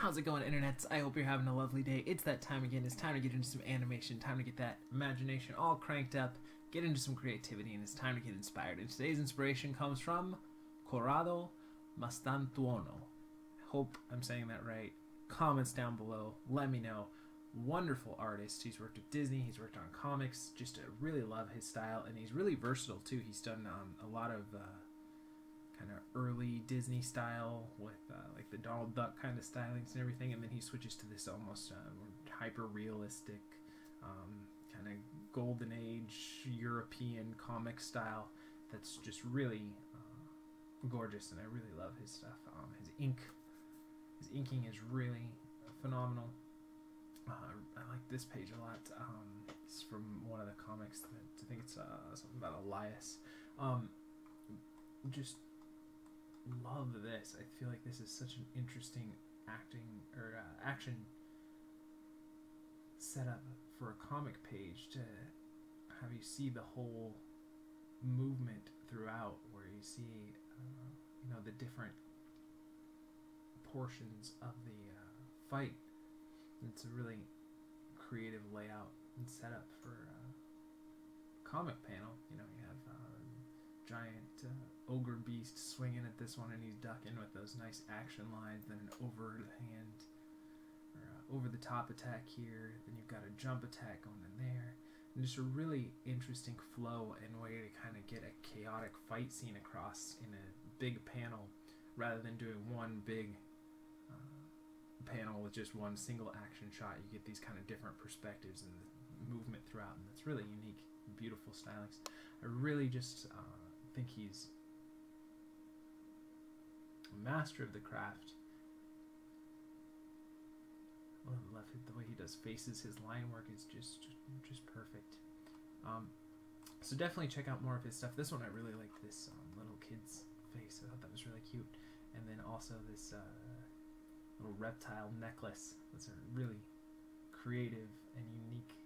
How's it going, internets? I hope you're having a lovely day. It's that time again. It's time to get into some animation, time to get that imagination all cranked up, get into some creativity, and it's time to get inspired. And today's inspiration comes from Corrado Mastantuono. Hope I'm saying that right. Comments down below. Let me know. Wonderful artist. He's worked with Disney. He's worked on comics. Just really love his style, and he's really versatile too. He's done a lot of kind of early Disney style with like the Donald Duck kind of stylings and everything, and then he switches to this almost hyper realistic kind of golden age European comic style that's just really gorgeous, and I really love his stuff. His inking is really phenomenal. I like this page a lot. It's from one of the comics that I think it's something about Elias. Just love this. I feel like this is such an interesting action setup for a comic page, to have you see the whole movement throughout, where you see the different portions of the fight. It's a really creative layout and setup for a comic panel. You have giant ogre beast swinging at this one, and he's ducking with those nice action lines, then an overhand or over the top attack here, then you've got a jump attack going in there, and just a really interesting flow and way to kind of get a chaotic fight scene across in a big panel, rather than doing one big panel with just one single action shot. You get these kind of different perspectives and the movement throughout, and it's really unique, beautiful stylings. I really just think he's a master of the craft. The way he does faces, his line work is just perfect. So definitely check out more of his stuff. This one, I really like this little kid's face. I thought that was really cute. And then also this little reptile necklace. That's a really creative and unique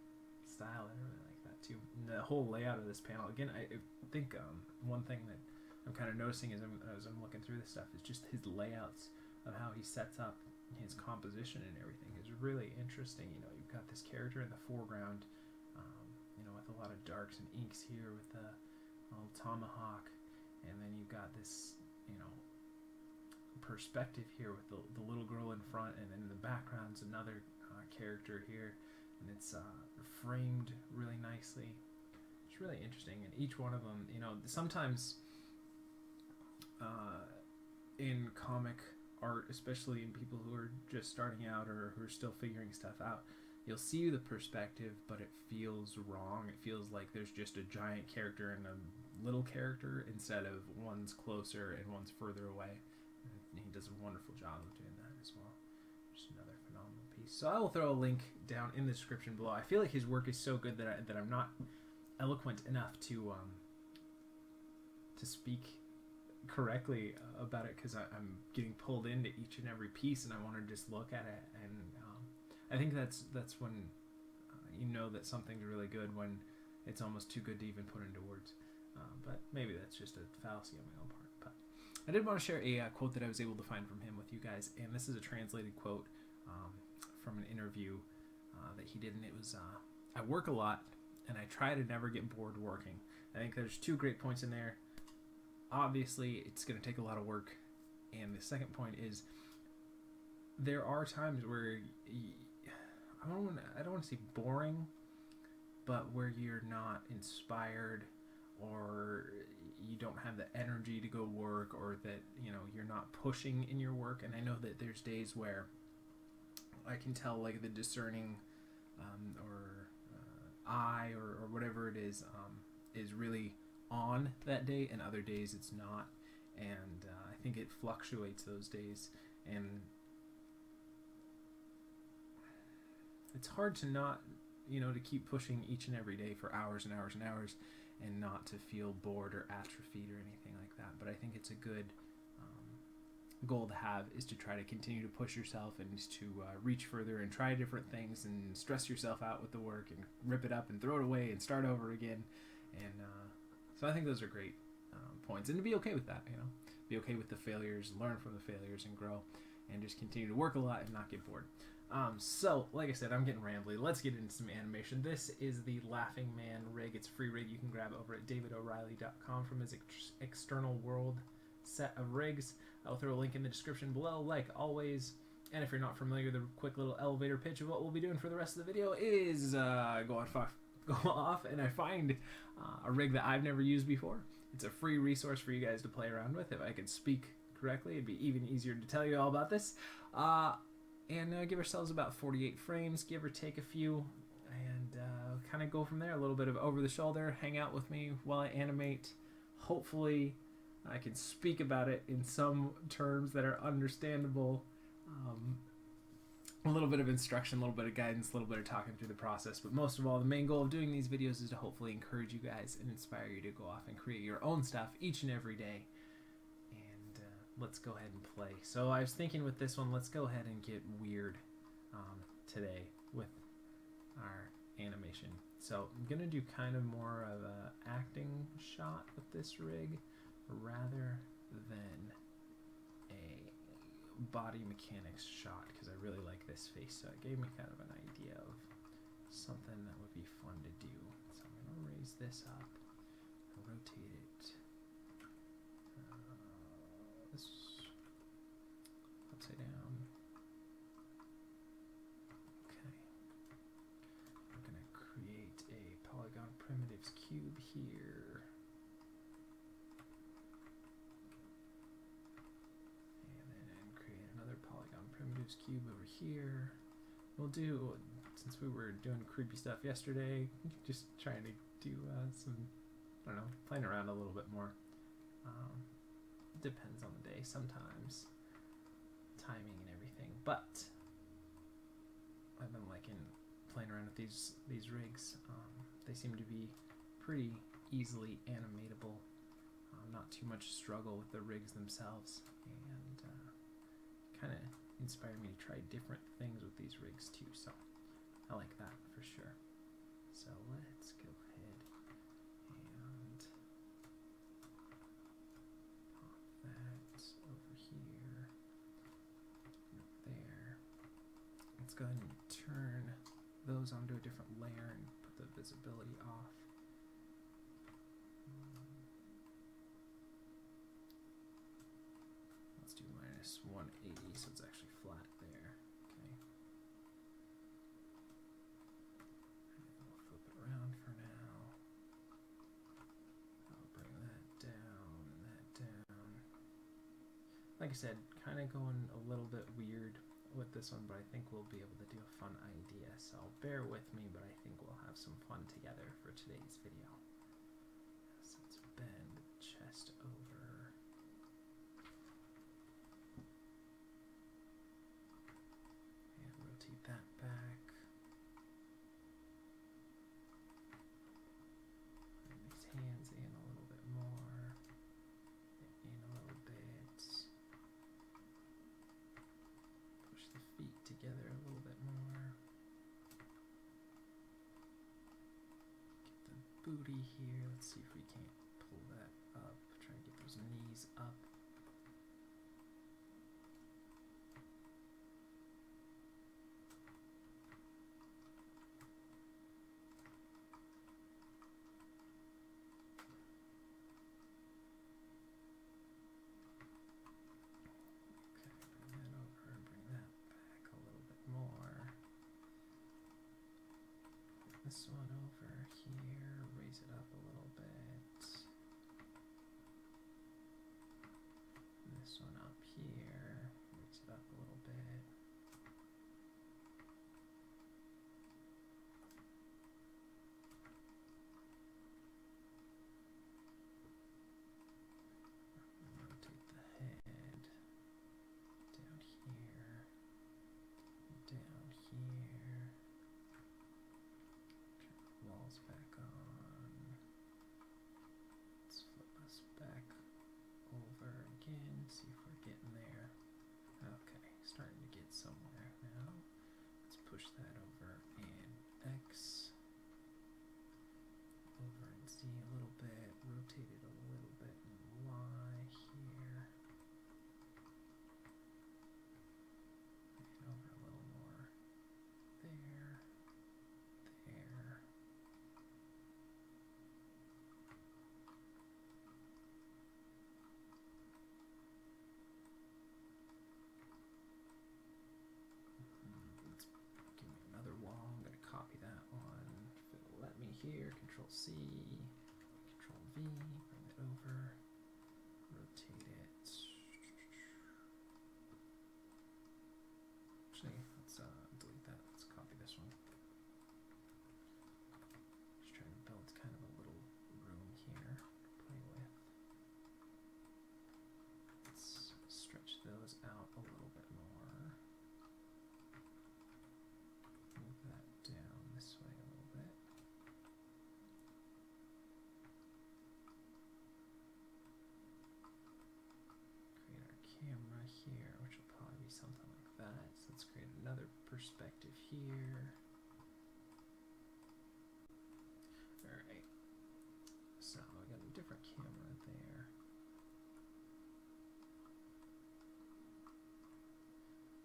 style. I really like that too. And the whole layout of this panel, again, I think one thing that I'm kind of noticing as I'm looking through this stuff is just his layouts of how he sets up his composition and everything is really interesting. You've got this character in the foreground, with a lot of darks and inks here with the little tomahawk, and then you've got this, perspective here with the little girl in front, and then in the background's another character here, and it's framed really nicely. It's really interesting, and each one of them, sometimes in comic art, especially in people who are just starting out or who are still figuring stuff out, you'll see the perspective, but it feels wrong. It feels like there's just a giant character and a little character, instead of one's closer and one's further away. And he does a wonderful job of doing that as well. Just another phenomenal piece. So I will throw a link down in the description below. I feel like his work is so good that I'm not eloquent enough to speak correctly about it, because I'm getting pulled into each and every piece, and I want to just look at it. And I think that's when that something's really good, when it's almost too good to even put into words. But maybe that's just a fallacy on my own part. But I did want to share a quote that I was able to find from him with you guys, and this is a translated quote from an interview that he did, and it was, I work a lot, and I try to never get bored working. I think there's two great points in there. Obviously, it's going to take a lot of work, and the second point is there are times where I don't want to say boring, but where you're not inspired, or you don't have the energy to go work, or that you're not pushing in your work. And I know that there's days where I can tell, like, the discerning eye or whatever it is really on that day, and other days it's not. And I think it fluctuates those days, and it's hard to not to keep pushing each and every day for hours and hours and hours, and not to feel bored or atrophied or anything like that. But I think it's a good goal to have, is to try to continue to push yourself, and to reach further and try different things, and stress yourself out with the work, and rip it up and throw it away and start over again. And so I think those are great points, and to be okay with that. Be okay with the failures, learn from the failures, and grow. and just continue to work a lot and not get bored. So, like I said, I'm getting rambly. Let's get into some animation. This is the Laughing Man rig. It's a free rig you can grab over at davidoreilly.com from his external world set of rigs. I'll throw a link in the description below, like always. And if you're not familiar, the quick little elevator pitch of what we'll be doing for the rest of the video is go off and I find a rig that I've never used before. It's a free resource for you guys to play around with. If I could speak correctly, it'd be even easier to tell you all about this. And give ourselves about 48 frames, give or take a few, and kind of go from there. A little bit of over the shoulder, hang out with me while I animate. Hopefully I can speak about it in some terms that are understandable. A little bit of instruction, a little bit of guidance, a little bit of talking through the process, but most of all, the main goal of doing these videos is to hopefully encourage you guys and inspire you to go off and create your own stuff each and every day. And let's go ahead and play. So I was thinking with this one, let's go ahead and get weird today with our animation. So I'm gonna do kind of more of a acting shot with this rig rather than a body mechanics shot, because I really like this face, so it gave me kind of an idea of something that would be fun to do. So I'm going to raise this up, rotate it, this upside down. Okay, I'm going to create a polygon primitives cube here. Primitives cube over here. We'll do, since we were doing creepy stuff yesterday, just trying to do some, I don't know, playing around a little bit more. Depends on the day sometimes, timing and everything, but I've been liking playing around with these rigs. They seem to be pretty easily animatable, not too much struggle with the rigs themselves, and kind of inspired me to try different things with these rigs too, so I like that for sure. So let's go ahead and pop that over here, there. Let's go ahead and turn those onto a different layer and put the visibility off. Let's do minus 180, so it's actually flat there. Okay. And we'll flip it around for now. I'll bring that down and that down. Like I said, kind of going a little bit weird with this one, but I think we'll be able to do a fun idea. So bear with me, but I think we'll have some fun together for today's video. So let's bend the chest over. That back. Bring these hands in a little bit more. In a little bit. Push the feet together a little bit more. Get the booty here. Let's see if we can't pull that up. Try and get those knees up. This one over here, raise it up a little bit. This one up here, raise it up a little bit. Rotate the head down here, down here. Control C, Control V, bring it over, rotate it. Actually, let's delete that. Let's copy this one. Just trying to build kind of a little room here to play with. Let's stretch those out a little bit more. Move that down this way a little bit. Create our camera here, which will probably be something like that. So let's create another perspective here. Alright. So I got a different camera there.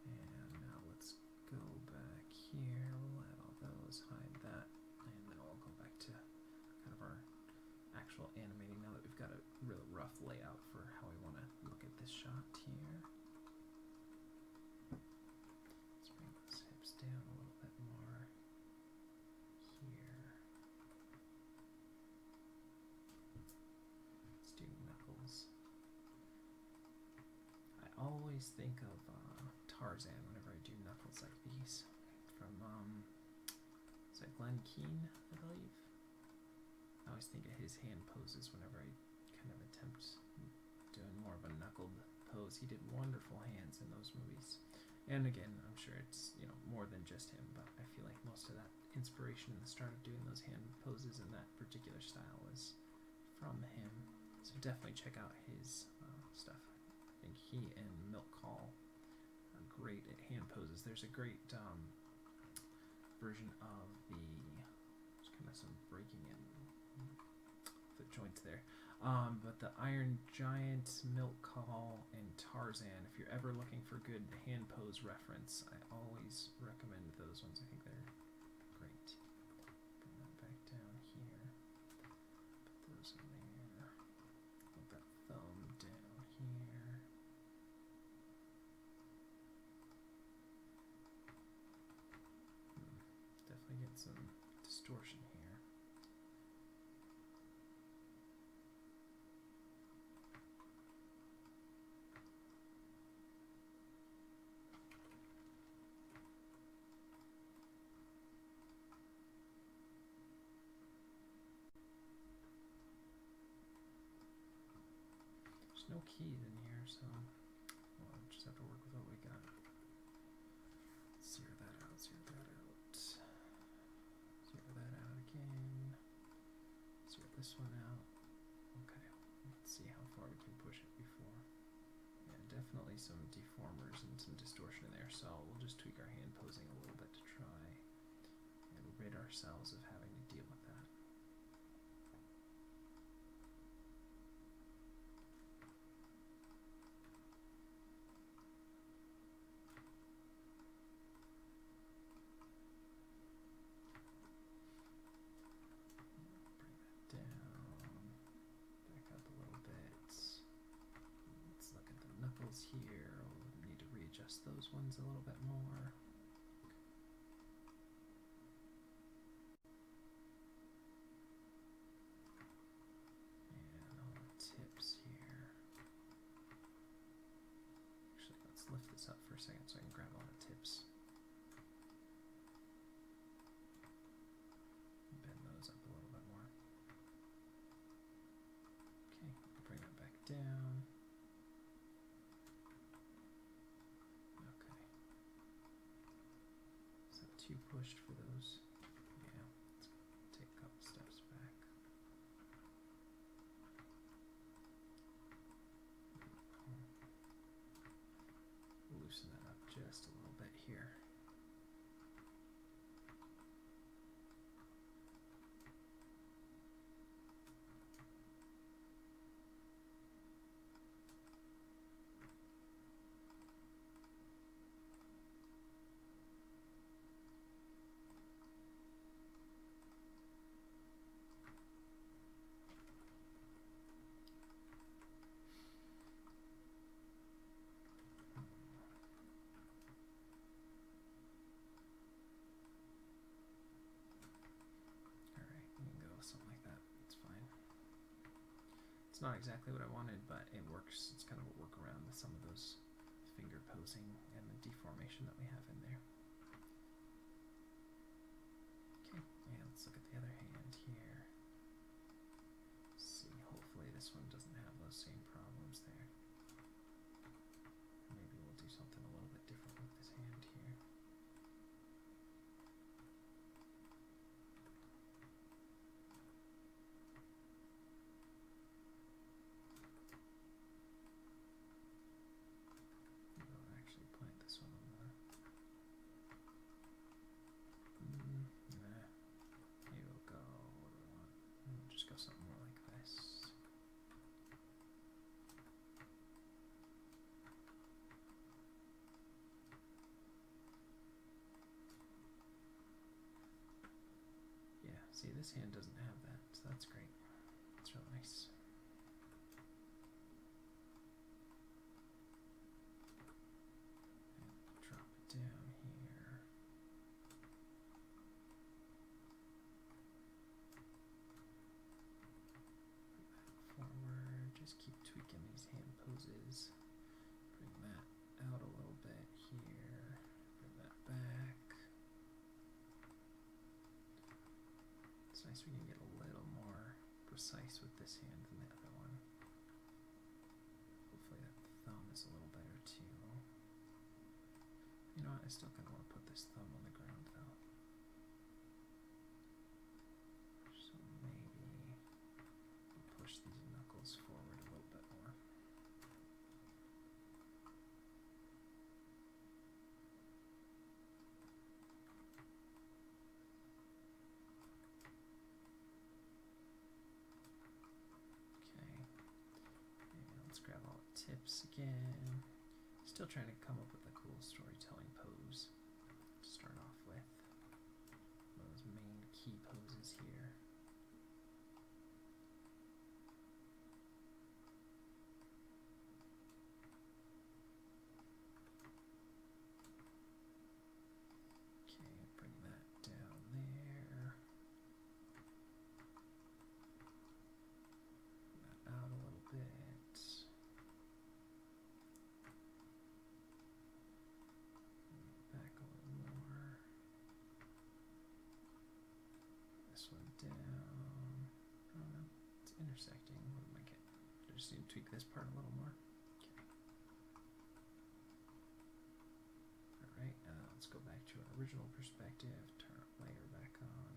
And now let's go back here. We'll add all those, hide that, and then we'll go back to kind of our actual animating now that we've got a real rough layout for how we want to look at this shot here. Let's bring those hips down a little bit more here. Let's do knuckles. I always think of Tarzan whenever I do knuckles like these. From, is that Glenn Keane, I believe? I always think of his hand poses whenever I kind of attempt doing more of a knuckled pose. He did wonderful hands in those movies. And again, I'm sure it's, you know, more than just him, but I feel like most of that inspiration in the start of doing those hand poses in that particular style was from him. So definitely check out his stuff. I think he and Milk Call are great at hand poses. There's a great version of there's kind of some breaking in the joints there. But the Iron Giant, Milk Call, and Tarzan, if you're ever looking for good hand pose reference, I always recommend those ones. I think they're great. Bring that back down here. Put those in there. Put that thumb down here. Definitely get some distortion here. No keys in here, so we'll just have to work with what we got. Zero that out, zero that out. Zero that out again. Zero this one out. Okay, let's see how far we can push it before. Yeah, definitely some deformers and some distortion in there, so we'll just tweak our hand posing a little bit to try and rid ourselves of having to deal with that. Here, we'll need to readjust those ones a little bit more. And all the tips here. Actually, let's lift this up for a second so I can grab all the tips. Bend those up a little bit more. Okay, bring it back down. Too pushed for those. Yeah, let's take a couple steps back. Loosen that up just a little bit here. It's not exactly what I wanted, but it works. It's kind of a workaround with some of those finger posing and the deformation that we have in there. Okay, and let's look at the other hand here. See, hopefully this one doesn't have those same problems there. Maybe we'll do something a little bit different with this hand here. I'll actually plant this one on there. Nah. Maybe we'll go, what do we want? We'll just go something more like this. Yeah, see, this hand doesn't have that, so that's great. It's really nice. And drop it down here. Forward, just keep tweaking these hand poses. Bring that out a little bit here. Bring that back. It's nice we can get a little more precise with this hand than the other one. Hopefully that thumb is a little better too. You know what, I still kind of want to put this thumb on the ground though. So maybe we'll push these knuckles forward a little bit more. Okay, and let's grab all the tips again. Still trying to come up with a cool storytelling pose to start off with. Those main key poses here. Okay, bring that down there. Bring that out a little bit. Back a little more. This one down. Oh no, it's intersecting. What am I getting? I just need to tweak this part a little more. Okay. Alright, let's go back to our original perspective. Turn our layer back on.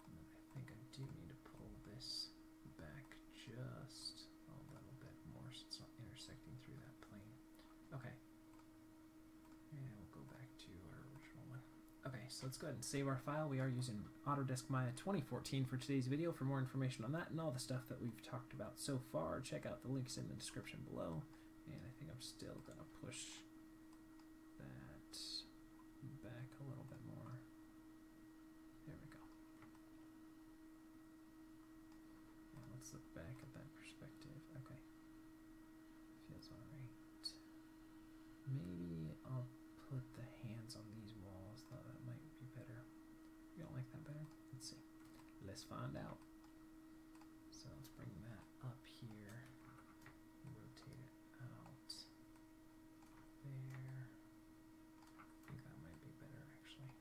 And then I think I do need to pull this back just a little bit more so it's not intersecting through that plane. Okay. And we'll go back to our original one. Okay, so let's go ahead and save our file. We are using Autodesk Maya 2014 for today's video. For more information on that and all the stuff that we've talked about so far, check out the links in the description below. And I think I'm still going to push that back a little bit more. There we go. And let's look back at that perspective. Okay. Feels alright. Maybe I'll put the hands on these walls, though that might be better. You don't like that better? Let's see. Let's find out. So let's bring that up here. Rotate it out. There. I think that might be better actually.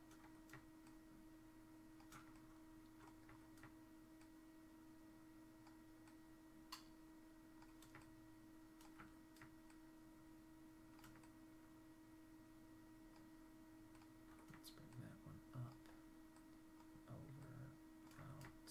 Let's bring that one up, over, out,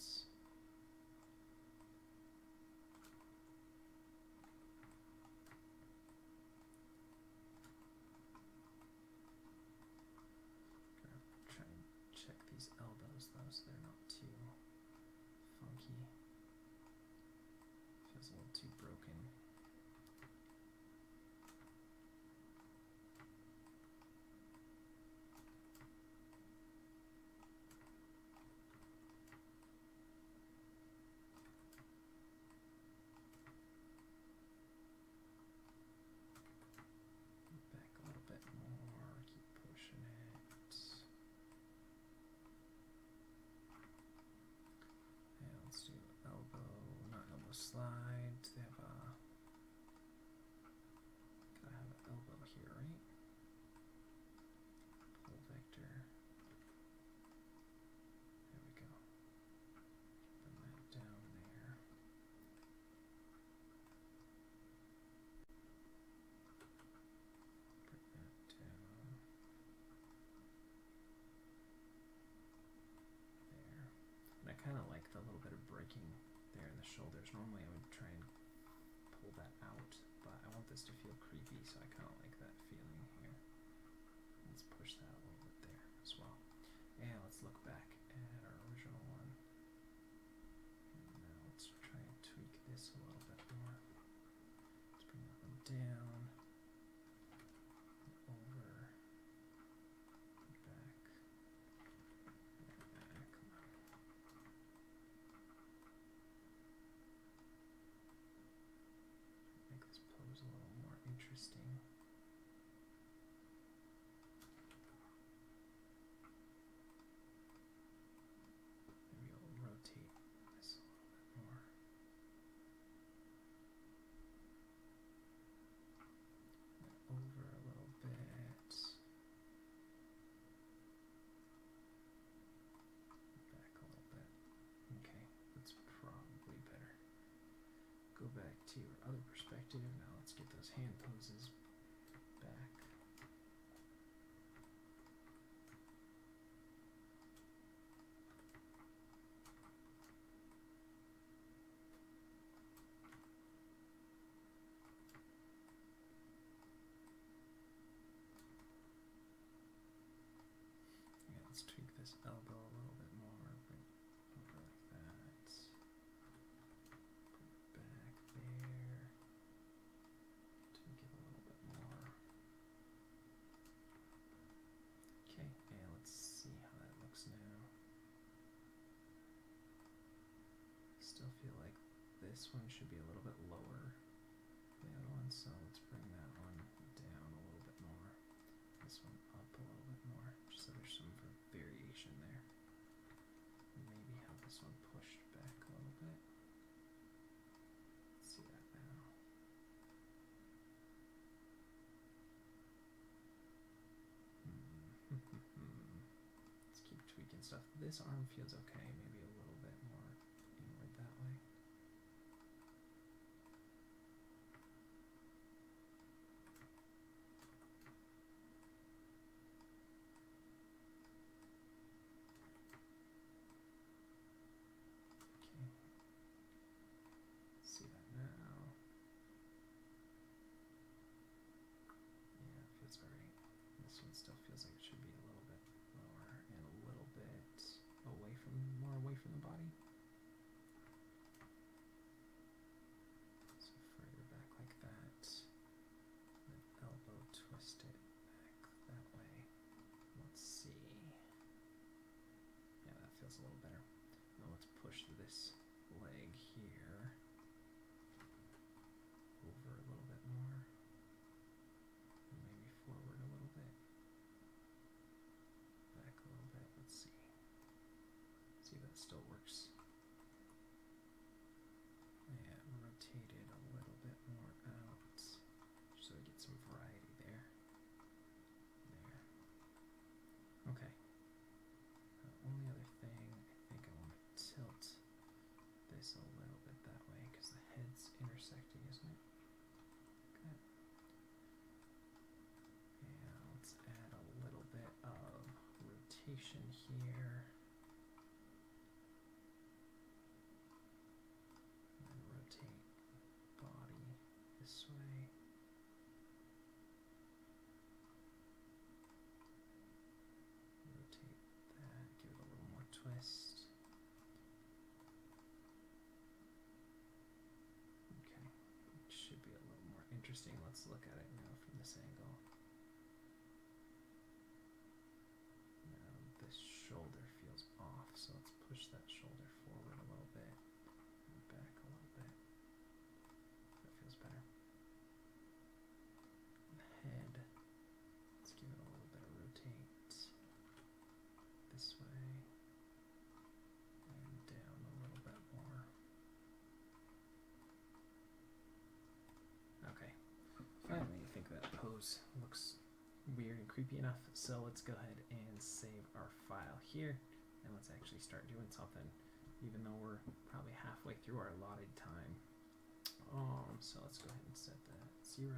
a little bit of breaking there in the shoulders. Normally I would try and pull that out, but I want this to feel creepy, so I kind of like that feeling here. Let's push that a little bit there as well. And let's look back at our original one. And now let's try and tweak this a little bit more. Let's bring that one down, over, back, come on. Make this pose a little more interesting. Maybe I'll rotate this a little bit more. Over a little bit. Back a little bit. Okay, that's probably better. Go back to your other perspective. Now let's get those hand poses back. Yeah, let's tweak this elbow a little bit more. Bring it over like that. Put it back there. Tweak it a little bit more. Okay, and let's see how that looks now. Still feel like this one should be a little bit lower than the other one, so let's bring that one down a little bit more. This one up a little bit more, just so there's some variation there. Maybe have this one pushed back a little bit. Let's see that now. Let's keep tweaking stuff. This arm feels okay, maybe a little bit more inward that way. Okay. See that now. Yeah, it feels alright. This one still feels like it should be a little bit lower and a little bit more away from the body. So further back like that. Then elbow twist it back that way. Let's see. Yeah, that feels a little better. Now let's push this leg here over a little bit more. And maybe forward a little bit. Back a little bit. Let's see. See if that still works. And rotate it a little bit more out, just so we get some variety there. There. Okay. The only other thing, I think I want to tilt this a little bit that way, because the head's intersecting, isn't it? Good. And let's add a little bit of rotation here. And rotate body this way. Rotate that, give it a little more twist. Okay, it should be a little more interesting. Let's look at it now from this angle. Now this shoulder feels off, so let's push that shoulder forward a little bit and back a little bit. That feels better. The head, let's give it a little bit of rotate this way and down a little bit more. Okay, finally I think that pose looks weird and creepy enough, so let's go ahead and save our file here and let's actually start doing something, even though we're probably halfway through our allotted time. So let's go ahead and set that 0,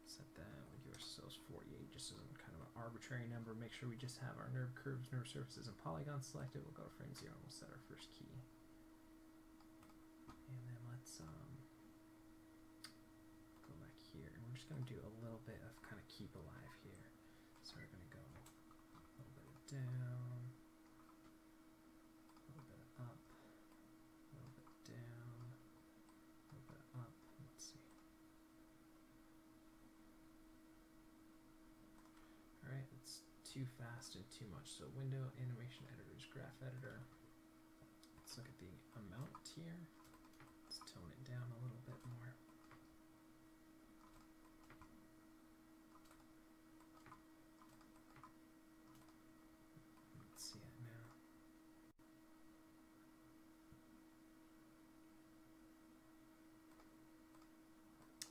set that, we'll give ourselves 48 just as kind of an arbitrary number. Make sure we just have our nerve curves, nerve surfaces, and polygons selected. We'll go to frame 0 and we'll set our first key. going to do a little bit of kind of keep alive here. So we're going to go a little bit down, a little bit up, a little bit down, a little bit up. Let's see. Alright, it's too fast and too much. So window, animation editors, graph editor. Let's look at the amount here. Let's tone it down a little bit more. Let's see it now.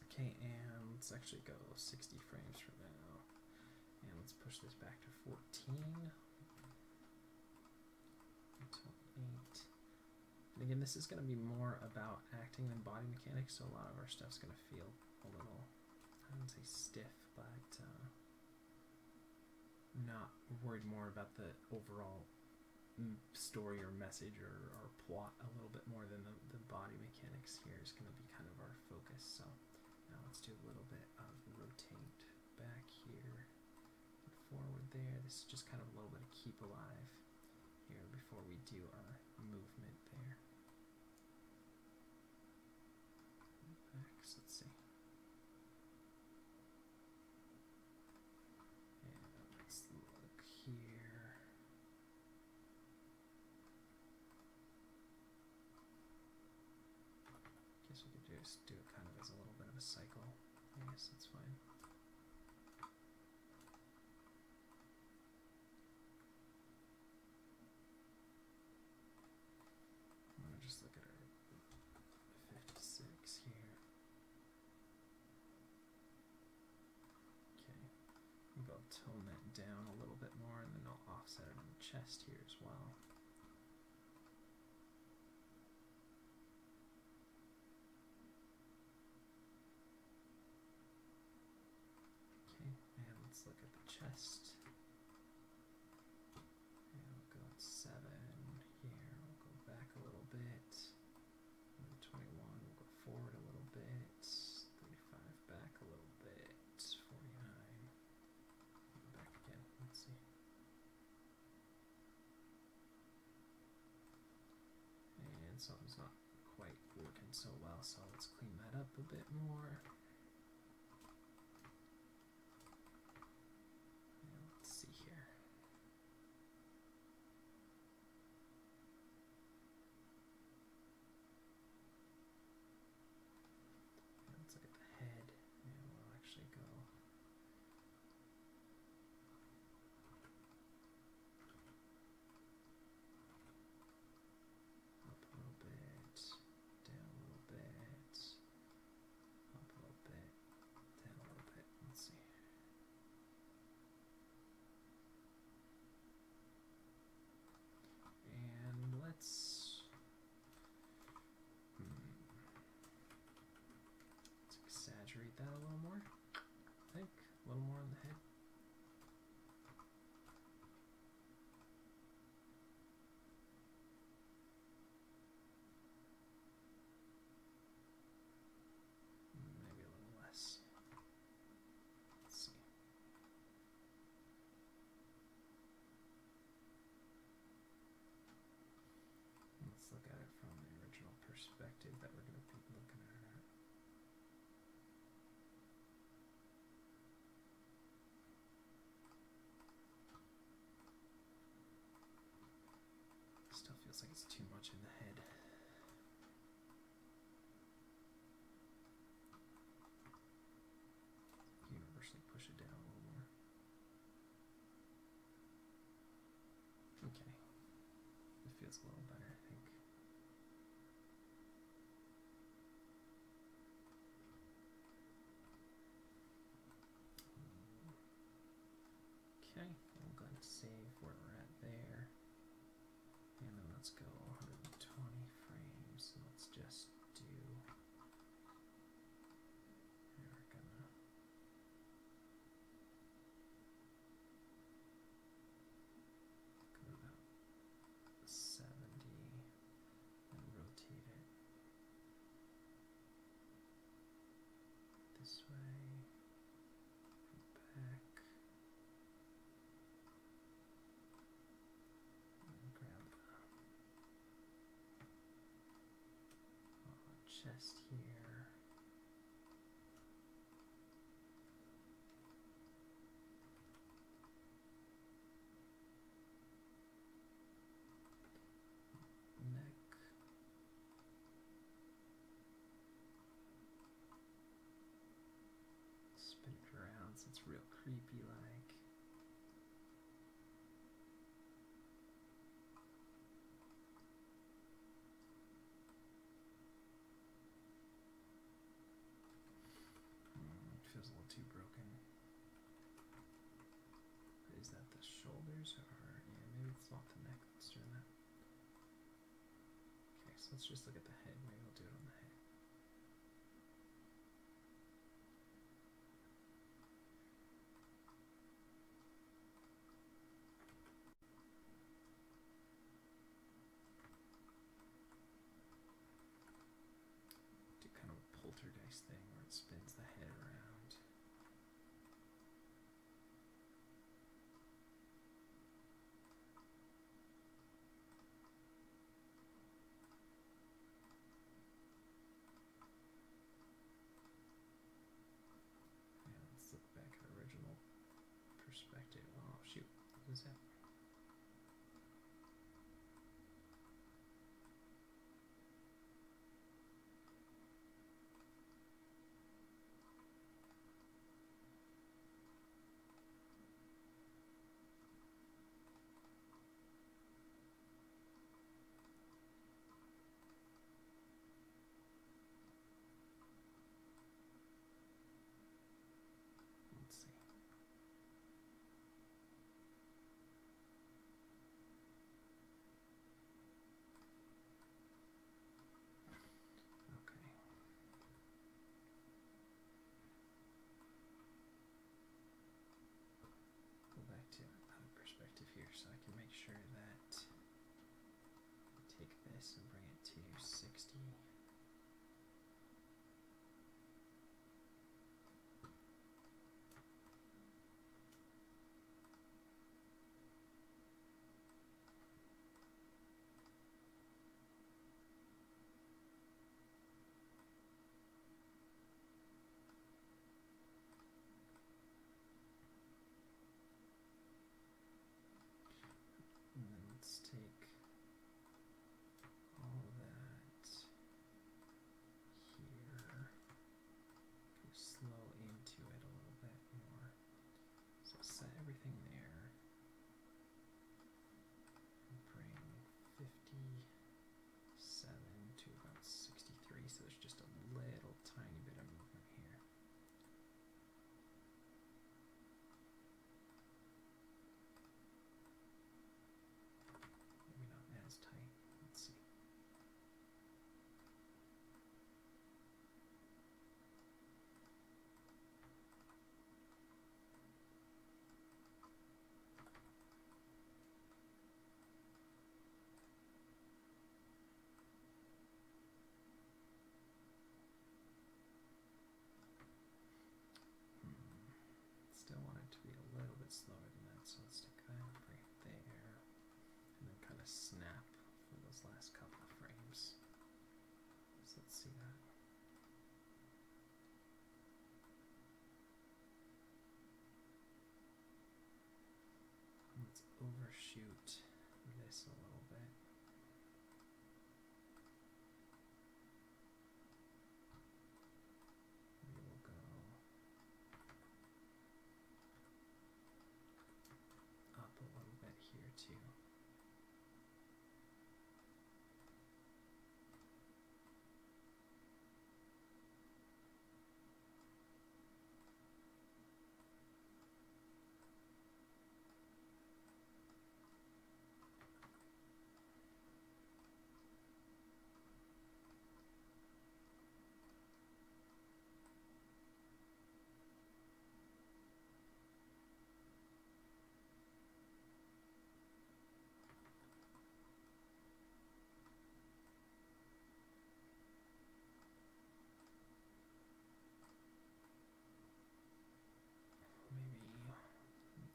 Okay, and let's actually go 60 frames from now. And let's push this back to 14. Until 8. And again, this is going to be more about acting than body mechanics, so a lot of our stuff's going to feel a little, I wouldn't say stiff, but not worried more about the overall story or message or plot a little bit more than the body mechanics here is going to be kind of our focus. So now let's do a little bit of rotate back here and forward there. This is just kind of a little bit of keep alive here before we do our movement there. Let's see. And let's look here. Guess we could just do it kind of as a little bit of a cycle. I guess that's fine. I'm gonna just look at our 56 here. Maybe I'll tone that down a little bit more, and then I'll offset it on the chest here as well. Okay, and let's look at the chest. And we'll go at 7 here. We'll go back a little bit. And then 21, we'll go forward a little bit. 35 back a little bit. 49. Back again. Let's see. And something's not quite working so well, so let's clean that up a bit more. And let's see here. And let's look at the head, and we'll actually go up a little bit, down a little bit, up a little bit, down a little bit. Let's see. And let's exaggerate that a little more. I think a little more on the head. Maybe a little less. Let's see. Let's look at it from the original perspective that we're going to be looking at it. Still feels like it's too much in the head. Universally push it down a little more. Okay. It feels a little better, I think. Okay, I'm going to save where we're at there. And then let's go 120 frames. Let's just do. We're gonna. Go about 70 and rotate it this way. chest here. Neck. Spin it around so it's real creepy like. It feels a little too broken. Is that the shoulders or yeah, maybe it's not the neck that's doing that. Okay, so let's just look at the head. Maybe we'll do it on the head. Do kind of a poltergeist thing where it spins the head around. Let's look back at original perspective. Oh shoot, what is that? Let's see. Okay. Go back to another perspective here so I can make sure that I take this and bring it to 60. And then let's take all that here, go slow into it a little bit more. So set everything there, and bring 57 to about 63, so there's just a little tiny bit of movement here. Maybe not as tight. Let's see. Still want it to be a little bit slower than that, so let's take that, bring it there, and then kind of snap for those last couple of frames. So let's see that. Let's overshoot this a little bit. Maybe we'll go up a little bit here too.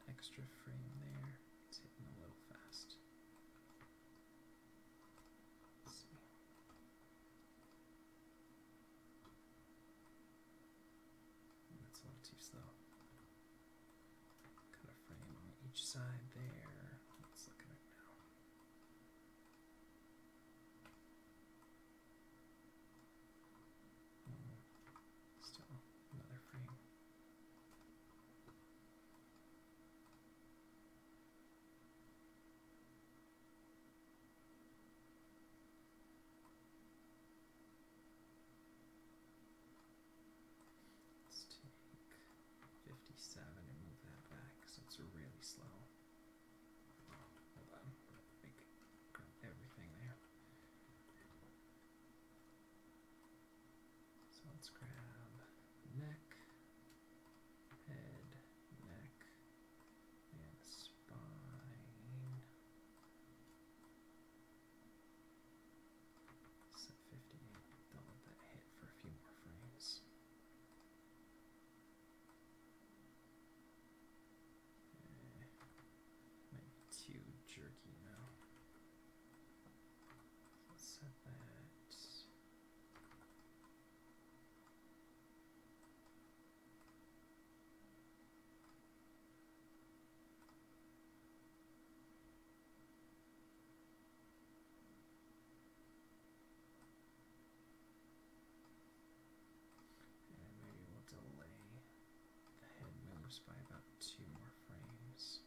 Extra frame there. It's hitting a little fast. Let's see. side there. Let's look at it now. Still another frame. Let's take 57 and move that back because it's really slow. Hold on, make everything there. So let's grab neck, head, neck, and spine. Set 58. Don't let that hit for a few more frames. Might be too jerky now. Let's set that. And maybe we'll delay the head moves by about 2 more frames.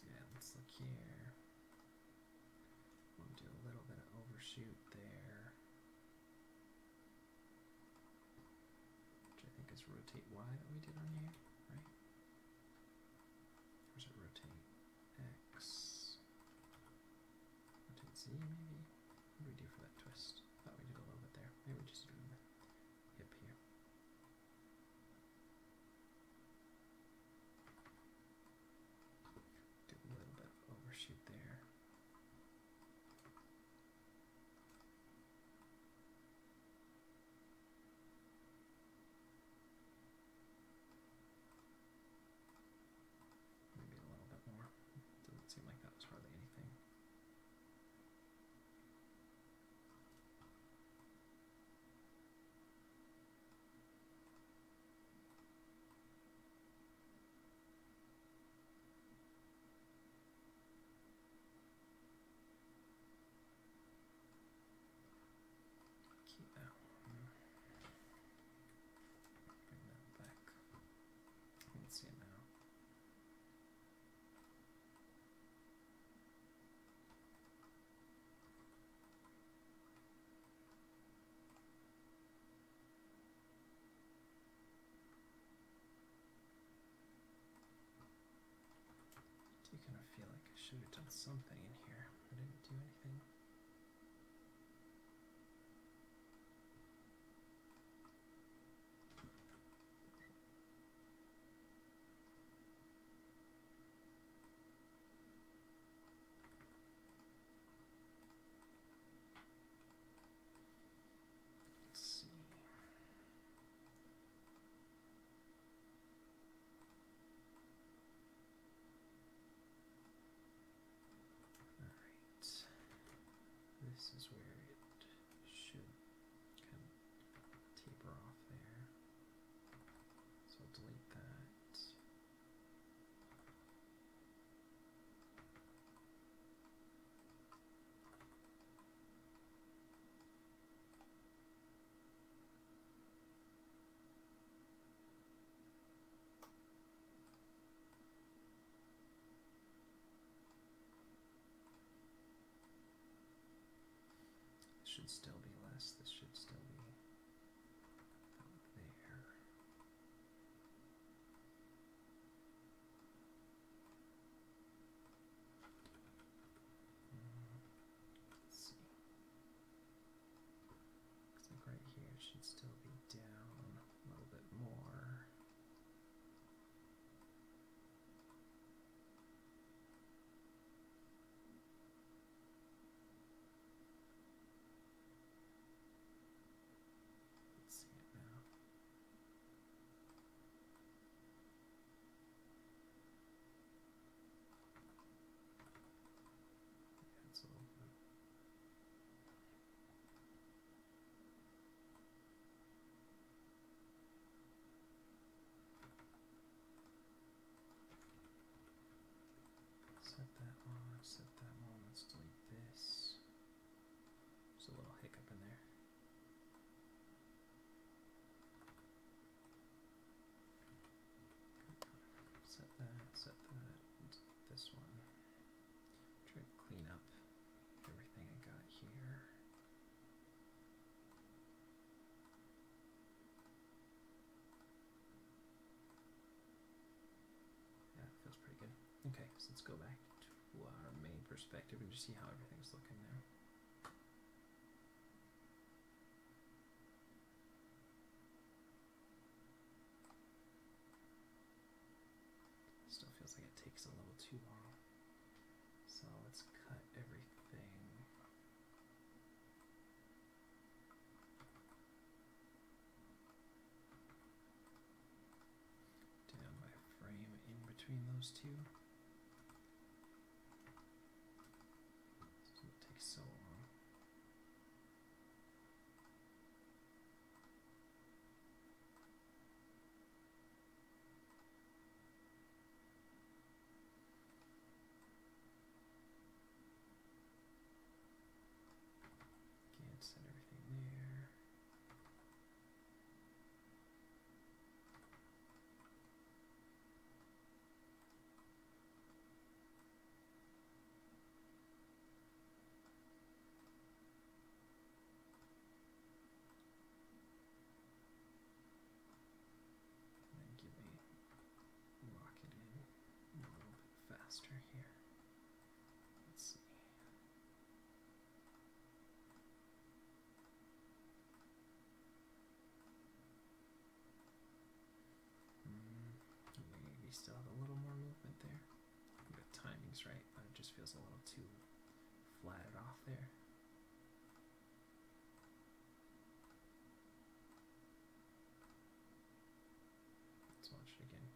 Yeah, let's look here. We'll do a little bit of overshoot there, which I think is rotate Y that we did on here, right? Or is it rotate X? Rotate Z maybe? What do we do for that twist? Thought we did a little bit there. Maybe we just do the hip here. Do a little bit of overshoot there. Maybe a little bit more. Doesn't seem like that was hardly anything. Keep that one. Bring that back. Let's see it now. Do you kind of feel like I should have done something in here? I didn't do anything. Let's see. Alright. This is where it should kind of taper off there. So I'll delete that. This should still be less. This should still be about there. Let's see. Looks like right here it should still be down a little bit more. So let's go back to our main perspective and just see how everything's looking now. Still feels like it takes a little too long. So let's cut everything. Down by a frame in between those two. This doesn't take so long. Again, set everything there. And give me lock it in a little bit faster here. Let's see. Maybe still have a little more movement there. The timing's right, but it just feels a little too flatted off there. Let's watch it again.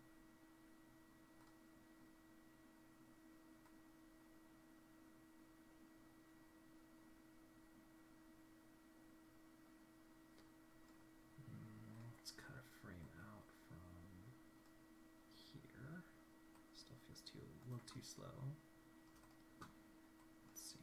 Let's cut a frame out from here. Still feels a little too slow. Let's see.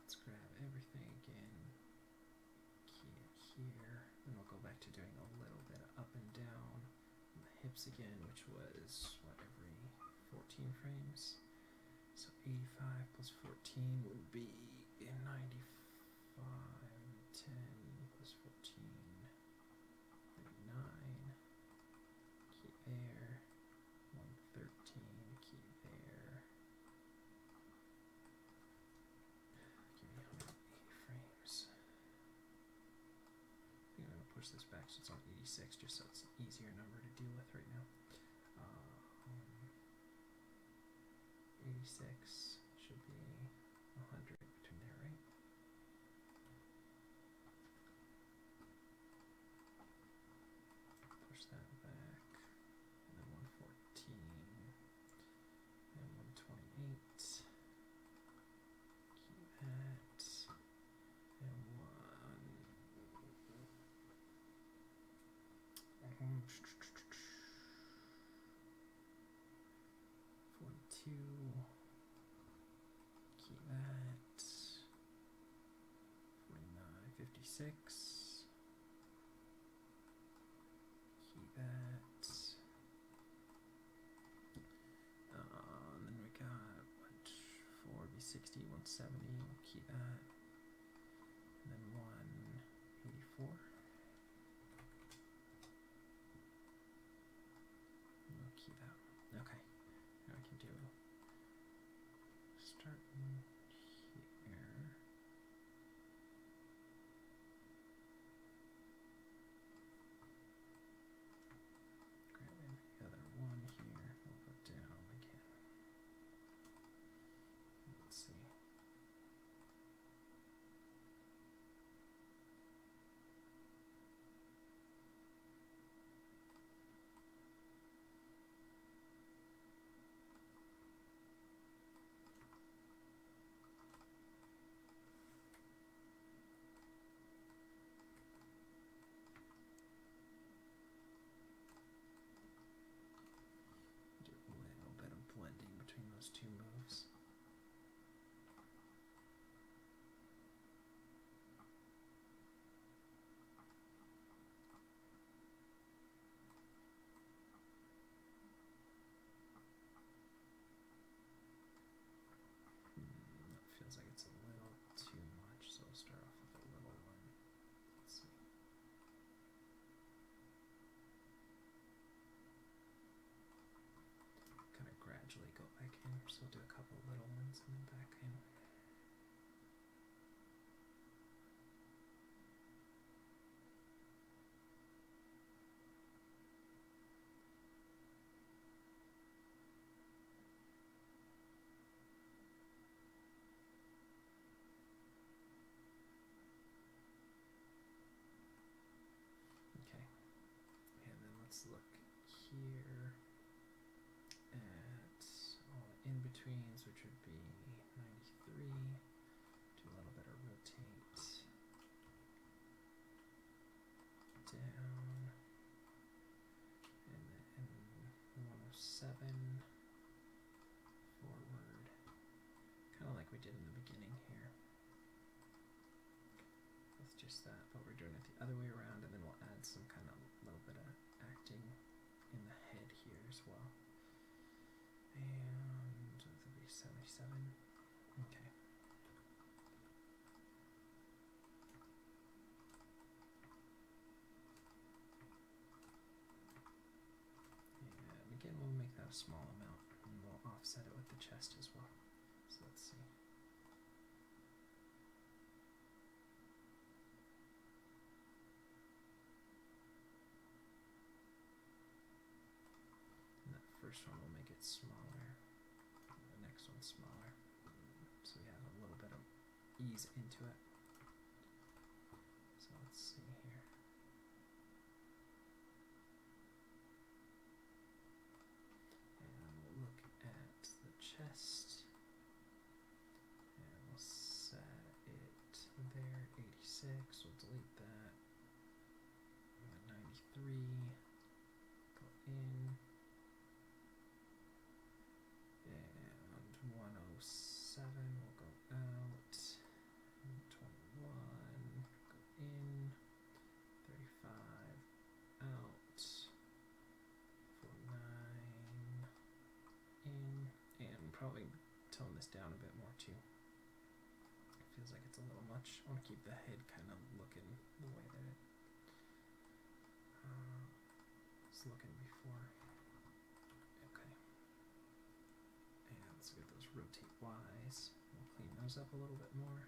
Let's grab everything again, key it here, then we'll go back to doing a little bit of up and down on the hips again, which was, what, every 14 frames? So 85 plus 14 would be 95, 10 plus 14, 39, key there, 113, key there. Give me 180 frames. I think I'm going to push this back so it's on 86 just so it's an easier number to deal with right now. 86 should be 100 between there, right? Push that back, and then 114, and 128. Keep that, and 42. Keep that. 49, 56. Keep that. And then we got what? 4 be 60, 170. We'll keep that. And then 184. We'll keep that. Okay. Now we can do starting here. Grab every other one here. We'll go down again. Let's see. in-betweens, which would be 93. Do a little bit of rotate down, and then 107 forward, kind of like we did in the beginning here. With just that, but we're doing it the other way around, and then we'll add some kind of little bit of acting in the head here as well. And that would be 77. Okay. And again, we'll make that a small amount, and we'll offset it with the chest as well. So let's see. First one will make it smaller, the next one smaller, so we have a little bit of ease into it. So let's see here. And we'll look at the chest, and we'll set it there, 86, we'll delete that, 93, go in, 107 will go out, 21 go in, 35 out, 49 in, and probably tone this down a bit more too. It feels like it's a little much. I want to keep the head kind of looking the way that it was looking before. Let's get those rotate Y's. We'll clean those up a little bit more.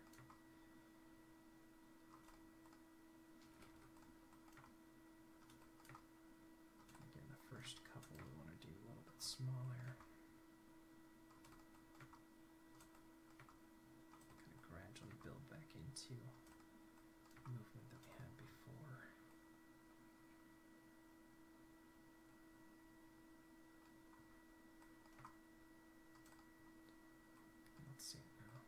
Again, the first couple we want to do a little bit smaller. Kind of gradually build back into movement that we had before. Let's see it now.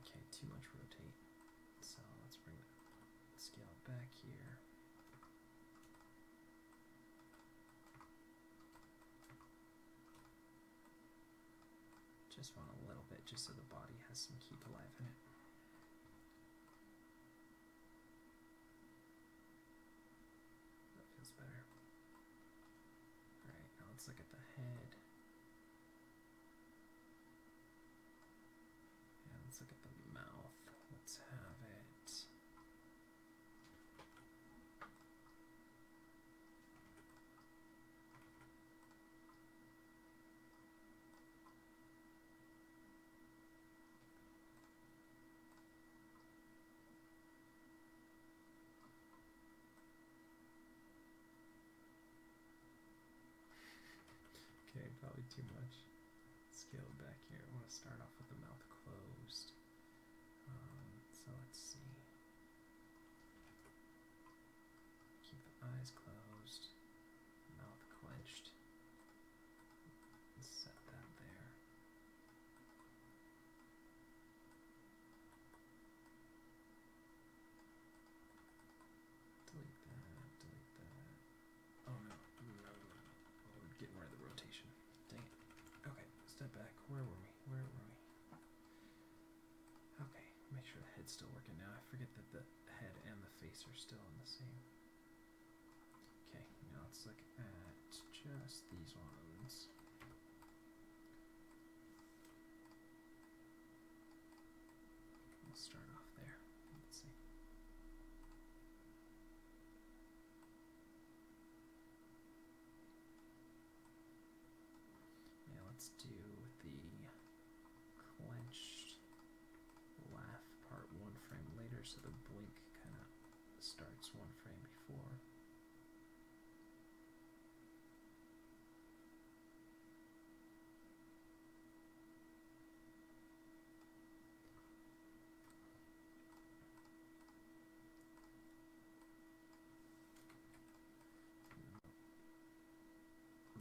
Okay, too much rotate. So let's bring the scale back here. Just want a little bit, just so the body has some keep alive in it. That feels better. Alright, now let's look at the head. And let's look at the mouth. Let's have it. Okay, probably too much. Scale it back here. I want to start off with the mouth closed. So let's see. Keep the eyes closed, mouth clenched. And set that there. Delete that, delete that. Oh no, no. Oh, we're getting rid of the rotation. Dang it. Okay, step back. Where were we? Where were we? Okay, make sure the head's still working now. I forget that the head and the face are still in the same. Okay, now let's look at just these ones. We'll start off there. Let's see. Yeah, let's do the clenched laugh part so the blink kind of starts one frame before.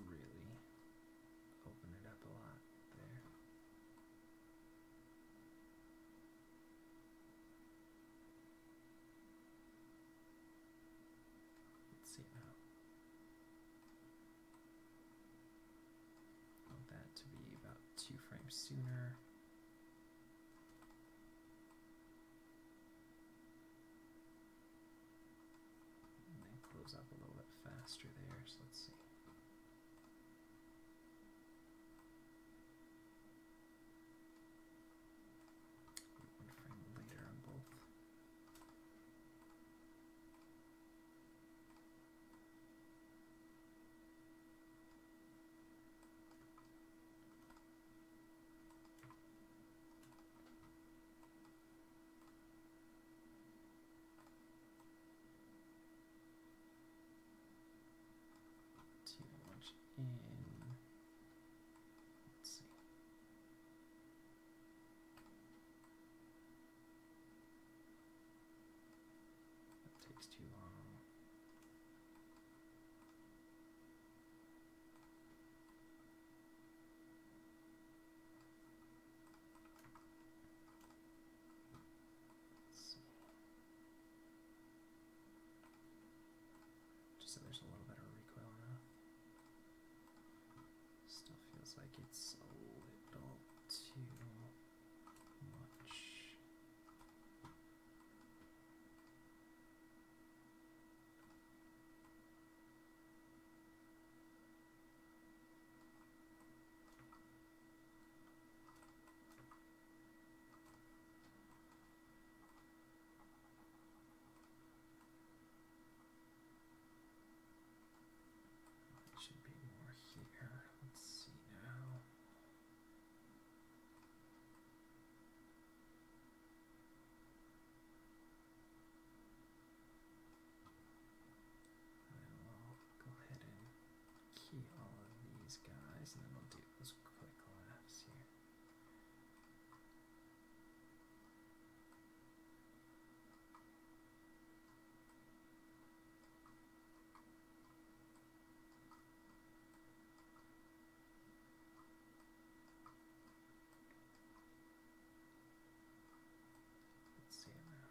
Really open it up a lot there. Let's see now. I want that to be about 2 frames sooner. And then close up a little bit faster there, so let's see. One frame later on both. Too much in. Let's see. That takes too long. Let's see. Just so there's a little bit of recoil now. Still feels like it's a little too much. It should be more here. Let's see now. And I'll go ahead and key all of these guys, and then we'll do those quick laughs here. Let's see it now.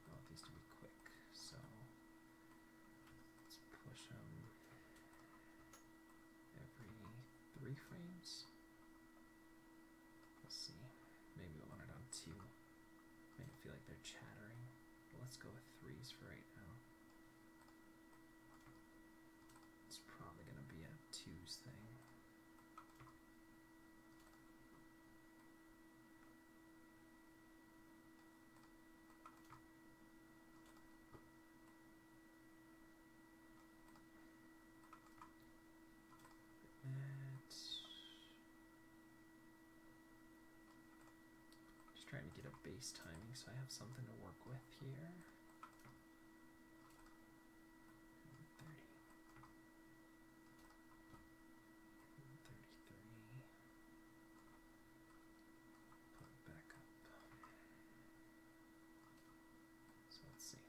I want these to be quick, so let's push them every 3 frames. Let's see. Maybe we want it on 2. Make it feel like they're chattering. But let's go with 3s for right now. It's probably going to be a 2s thing. Just trying to get a base timing so I have something to work with here. 30. 33. Put it back up. So let's see.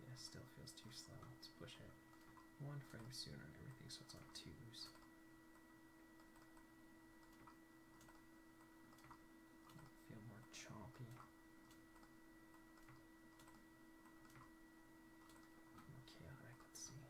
Yeah, still feels too slow. Let's push it 1 frame sooner and everything, so it's on 2s. Feel more choppy. More chaotic, let's see.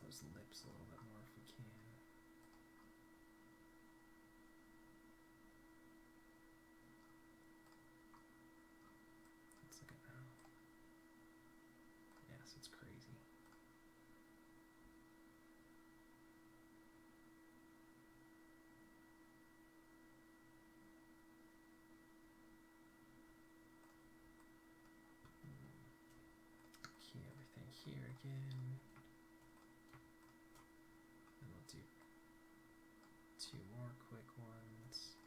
those lips a little bit more if we can. Let's look at now. Yes, it's crazy. Key everything here again. And we'll do 2 more quick ones.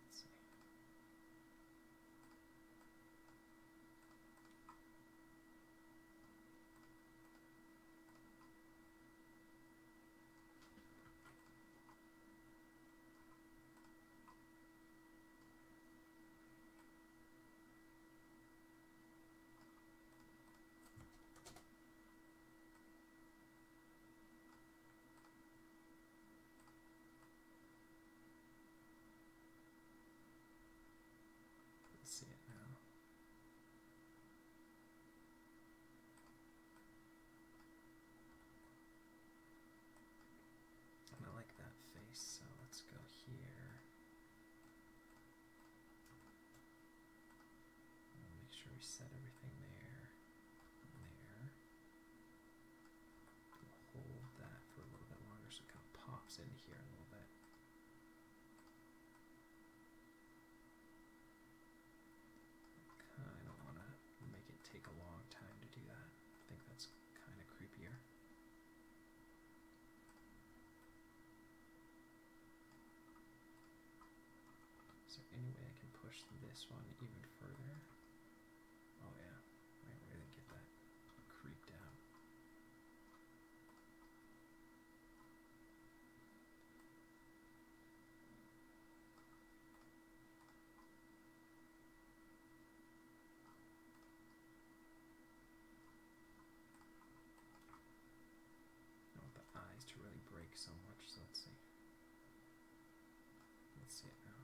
Let's see. See it now. And I like that face, so let's go here. We'll make sure we set everything there. And there. We'll hold that for a little bit longer so it kind of pops into here a little bit. I don't want to make it take a long time to do that. I think that's kind of creepier. Is there any way I can push this one even further? Oh yeah, I really get that creeped out. I want the eyes to really break so much, so let's see. Let's see it now.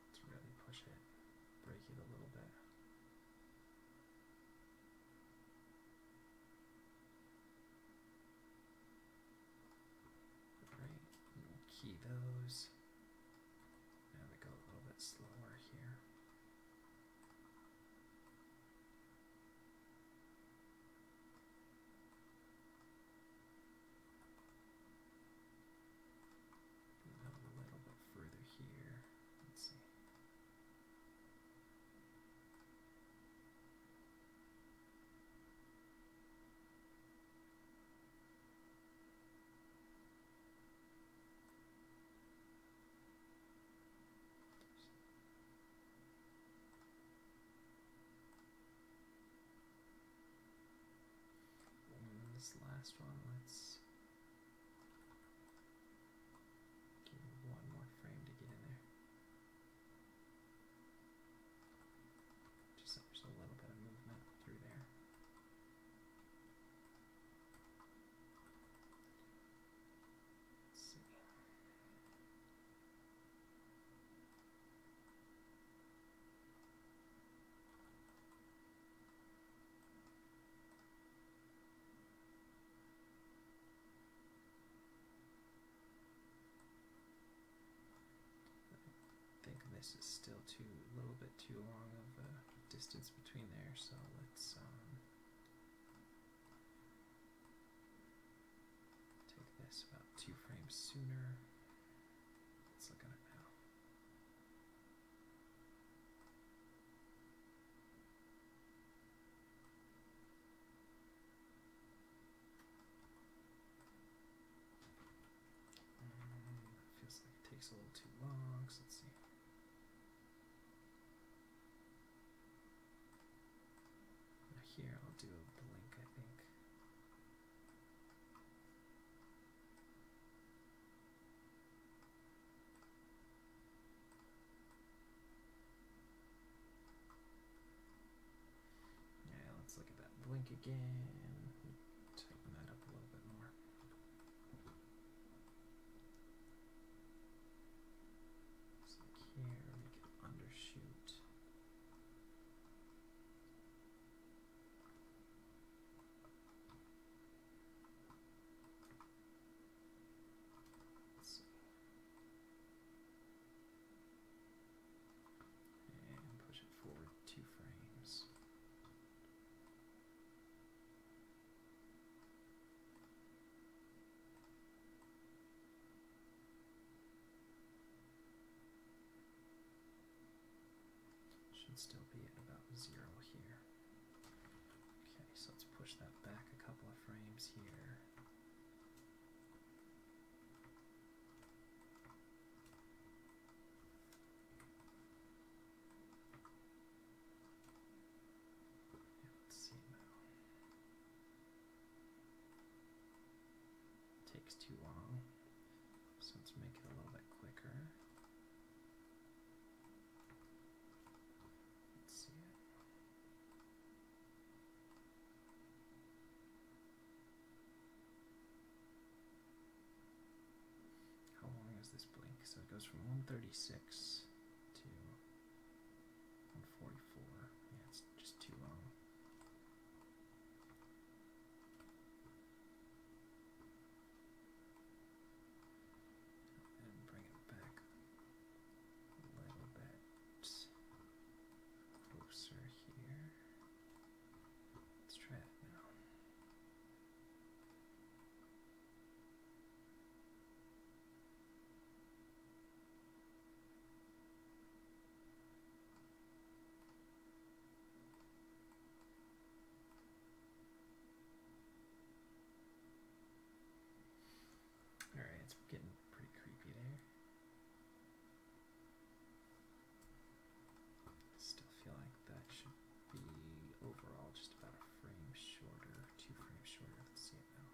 Let's really push it, break it a little bit. Great, and we'll key those. Now we go a little bit slower here. And a little bit further here. Let's see. And this last one, let's give it one more frame to get in there. Just so there's a little bit of movement through there. Let's see. I think this is still a little bit too long of a distance between there, so let's take this about 2 frames sooner. Let's look at it now. Feels like it takes a little too long, so let's see. Now here I'll do a blink, I think. again. Tighten that up a little bit more. Looks like here, make it undershoot. Let's see. And push it forward 2 frames. Should still be at about 0 here. Okay, so let's push that back a couple of frames here. Yeah, let's see now. Takes too long, so let's make it a little bit quicker. Let's see it. How long is this blink? So it goes from 136 to 144. Yeah, it's just too long. And bring it back a little bit closer here. Let's try it now. Alright, it's getting pretty creepy there. Still feel like that should be overall just about a frame shorter, 2 frames shorter. Let's see it now.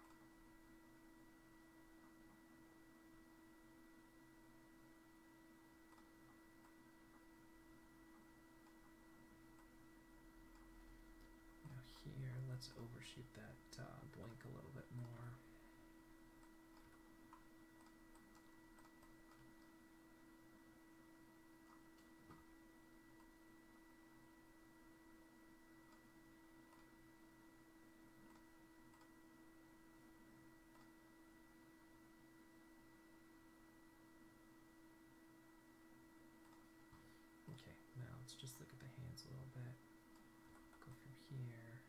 Now here, let's overshoot that blink a little bit more. Okay, now let's just look at the hands a little bit. Go from here,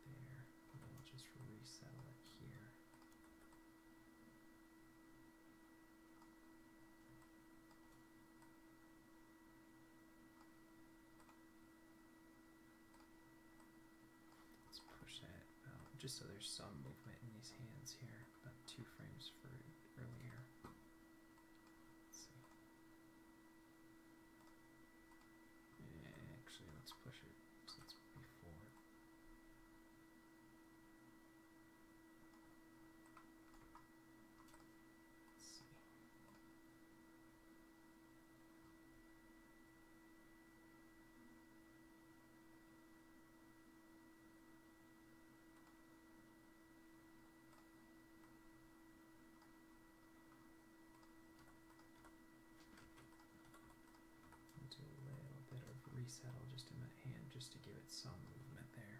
there, and then we'll just resettle it here. Let's push that out, just so there's some movement in these hands here, about 2 frames for earlier. Let's see. Actually, let's push it so it's before. Let's see. I'll do a little bit of resettle just in that hand, just to give it some movement there.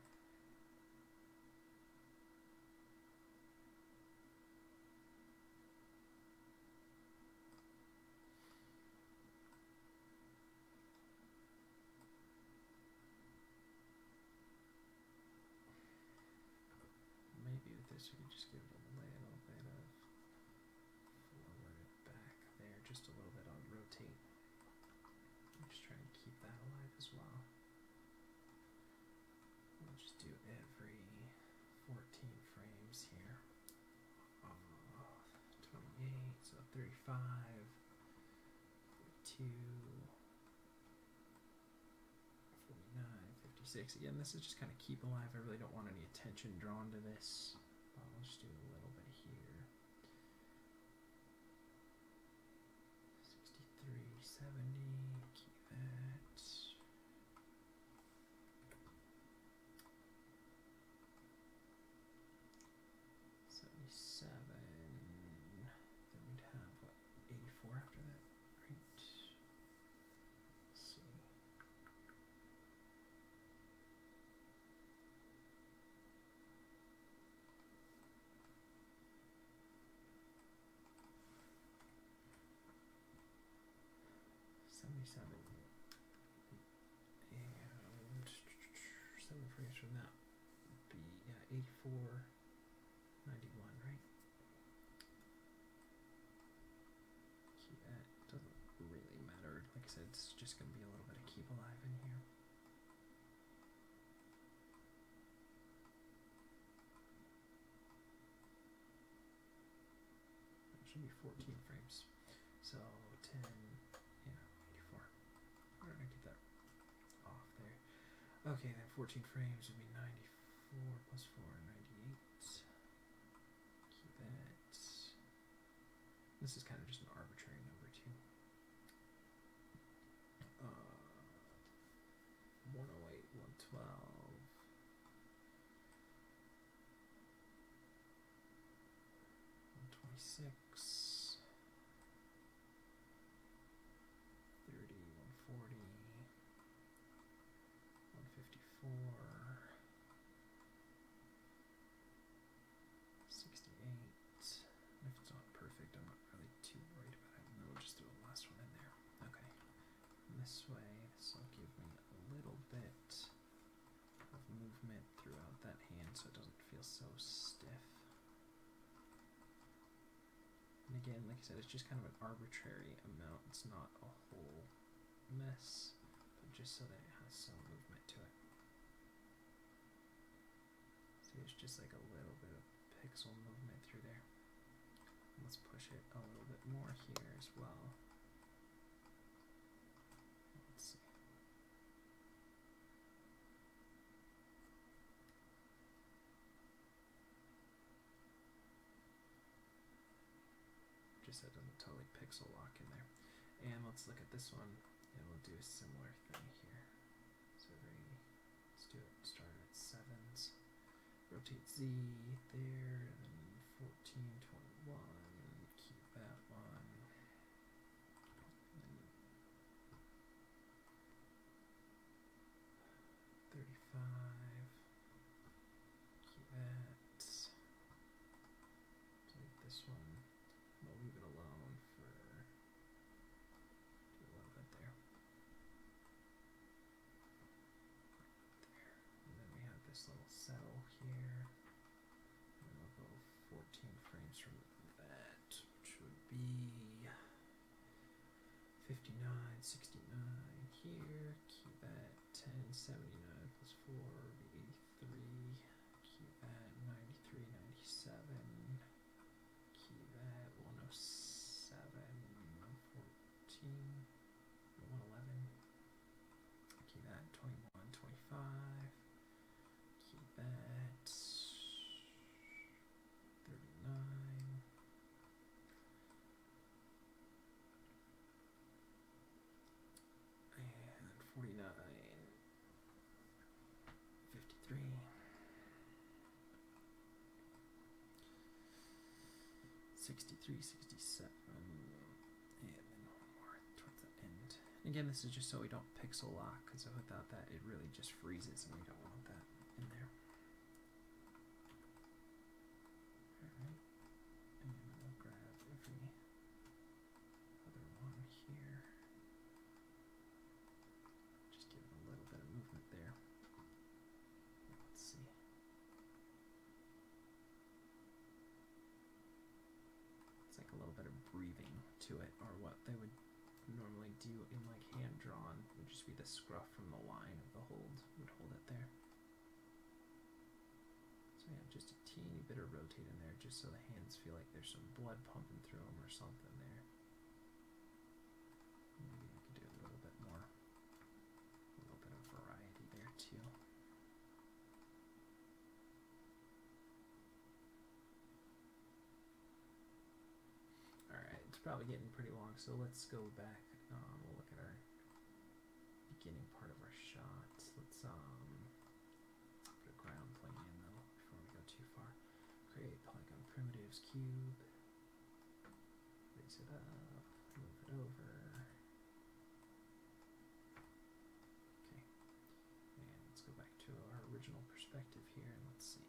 Maybe with this we could just give it a little bit of forward, back there, just a little bit on rotate. I'm just trying to keep that alive as well. We'll just do every 14 frames here. 28, so 35, 42, 49, 56. Again, this is just kind of keep alive. I really don't want any attention drawn to this. I'll just do a little bit here. 63, 70, keep that. 27. And 7 frames from that would be 84.91, right? Keep that. Doesn't really matter. Like I said, it's just going to be a little bit of keep alive in here. That should be 14 frames. So 10, 84. Where did I get that off there? Okay, then 14 frames would be 94 plus 4, 98. Keep that. This is kind of just an arbitrary number too. 108, 112. 126. 30, 140. 154. 68. If it's not perfect, I'm not really too worried about it. And then we'll just throw the last one in there. Okay. And this way, this will give me a little bit of movement throughout that hand so it doesn't feel so stiff. And again, like I said, it's just kind of an arbitrary amount. It's not a whole mess, but just so that it has some movement to it. See, it's just like a little bit of pixel movement through there. Let's push it a little bit more here as well. Let's see. Just so it doesn't totally pixel lock in there. And let's look at this one, and we'll do a similar thing here. So let's do it. Start at 7s. Rotate Z there, and then 14, 21. Keep that one. And then 35. Keep that. Delete this one. We'll leave it alone for do a little bit there. There. And then we have this little settle here. And we'll go 14 frames from that, which would be 59, 69 here. Keep that 10, 79 plus 4 would be 83. Keep that 93, 97. Keep that 107, 114, 111. Keep that 21, 25. Keep that 39. And 49, 53. 63, 67, and then one more towards the end. And again, this is just so we don't pixel lock, because without that, it really just freezes, and we don't want that in there. Alright, and we'll grab every other one here. Just give it a little bit of movement there. Let's see. It's like a little bit of breathing to it, or what they would normally do in like hand drawn would just be the scruff from the line of the hold would hold it there. So yeah, just a teeny bit of rotate in there just so the hands feel like there's some blood pumping through them or something there. Maybe I could do a little bit more, a little bit of variety there too. Alright, it's probably getting pretty long, so let's go back. We'll look at our beginning part of our shot. Let's put a ground plane in though before we go too far. Create polygon primitives cube. Raise it up. Move it over. Okay. And let's go back to our original perspective here and let's see.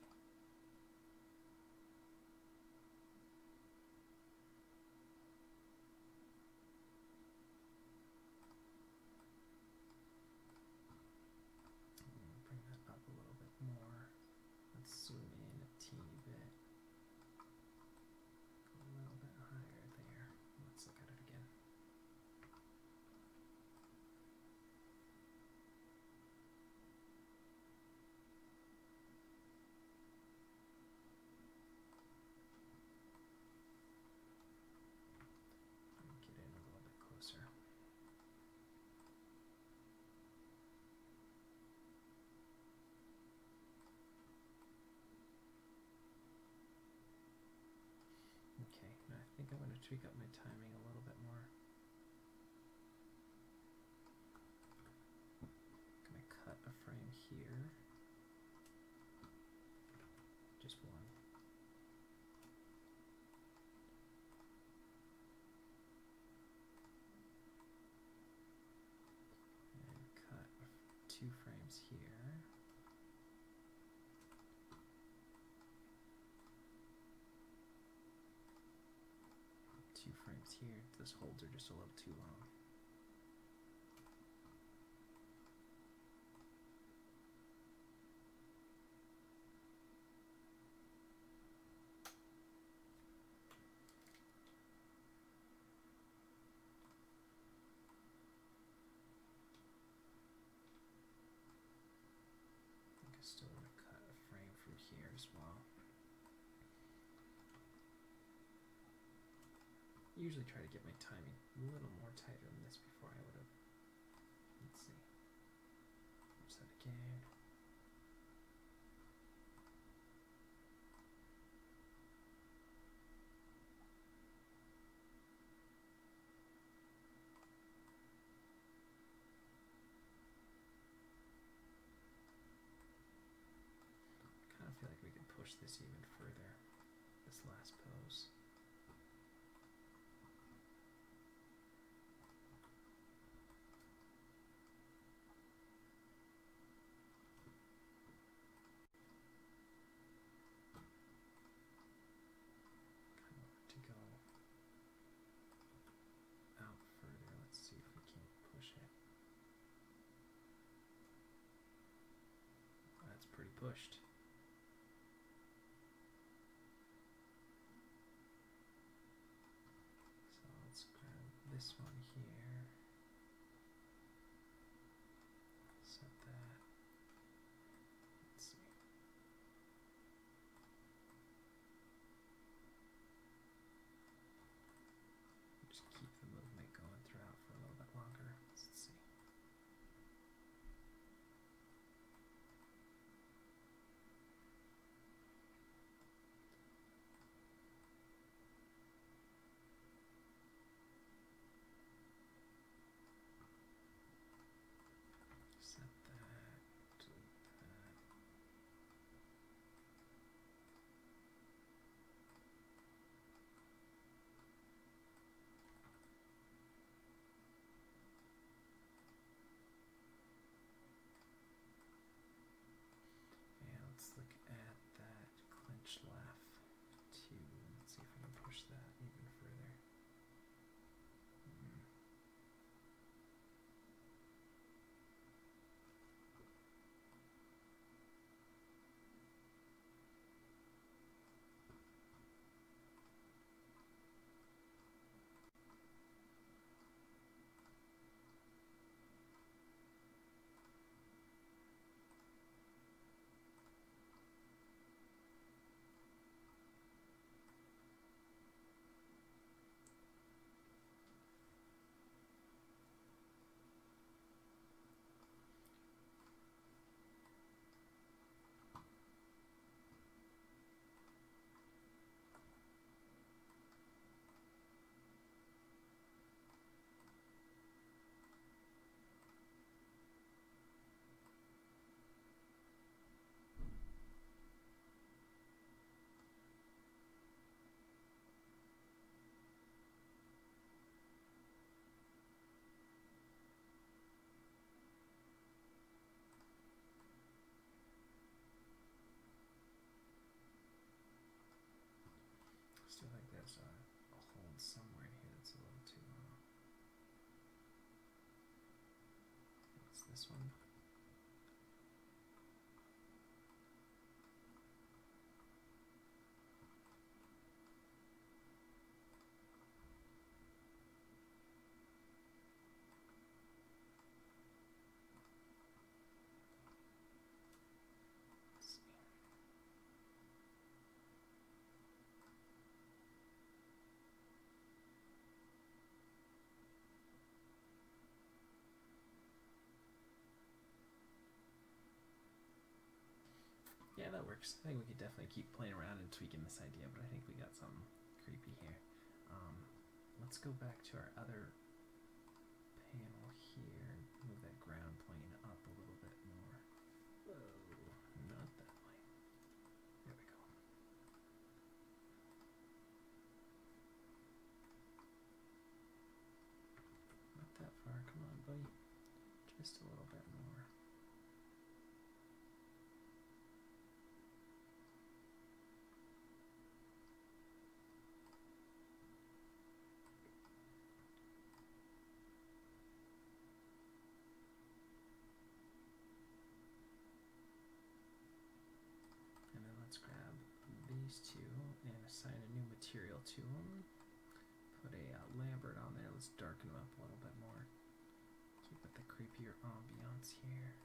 think I'm going to tweak up my timing a little bit more. I'm going to cut a frame here. Just one. And cut 2 frames here. Frames here. Those holds are just a little too long. I think I still want to cut a frame from here as well. Usually try to get my timing a little more tighter than this before I would have. Let's see. What's that again? I kind of feel like we could push this even further, this last pose. Pushed. So let's grab this one here. Set that. Let's see. Just keep the movement going throughout for a little bit longer. Let's see. Laugh too. Let's see if we can push that even further. Still think there's a hold somewhere in here that's a little too long. What's this one? Yeah, that works. I think we could definitely keep playing around and tweaking this idea, but I think we got something creepy here. Let's go back to our other panel here and move that ground plane up a little bit more. Whoa, not that way. There we go. Not that far. Come on, buddy. Just a little bit more. And then let's grab these two and assign a new material to them. Put a Lambert on there. Let's darken them up a little bit more. Keep it the creepier ambiance here.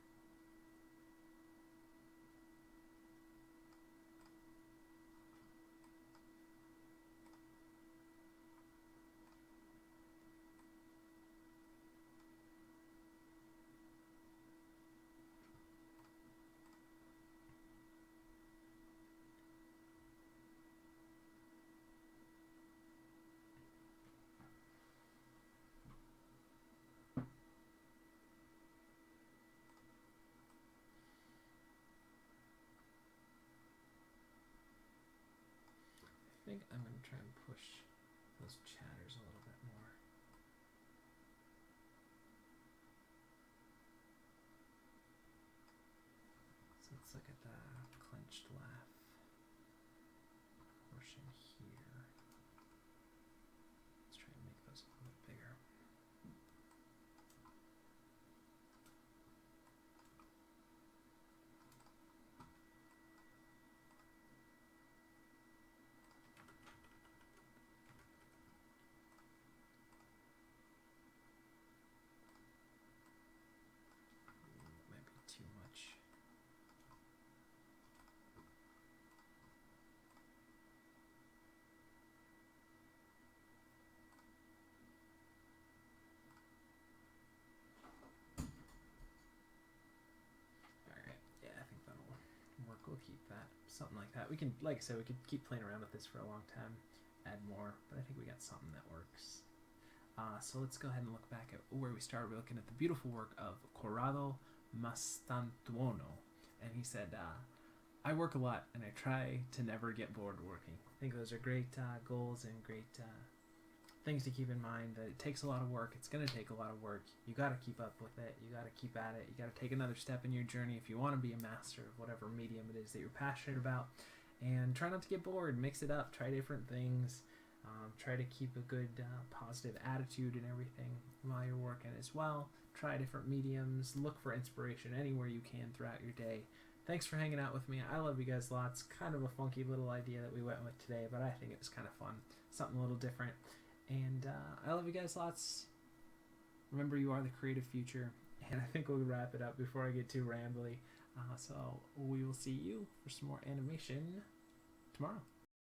I think I'm going to try and push those chatters a little bit more. So let's look at the clenched laugh portion here. Let's try and make those a little bit bigger. Might be too much. Alright, yeah, I think that'll work. We'll keep that. Something like that. We can, like I said, we could keep playing around with this for a long time, add more, but I think we got something that works. So let's go ahead and look back at where we started. We're looking at the beautiful work of Corrado Mastantuono. And he said, I work a lot and I try to never get bored working. I think those are great goals and great things to keep in mind, that it takes a lot of work. It's going to take a lot of work. You got to keep up with it. You got to keep at it. You got to take another step in your journey if you want to be a master of whatever medium it is that you're passionate about. And try not to get bored. Mix it up. Try different things. Try to keep a good positive attitude and everything while you're working as well. Try different mediums. Look for inspiration anywhere you can throughout your day. Thanks for hanging out with me. I love you guys lots. Kind of a funky little idea that we went with today, but I think it was kind of fun. Something a little different. And I love you guys lots. Remember, you are the creative future. And I think we'll wrap it up before I get too rambly. So we will see you for some more animation tomorrow.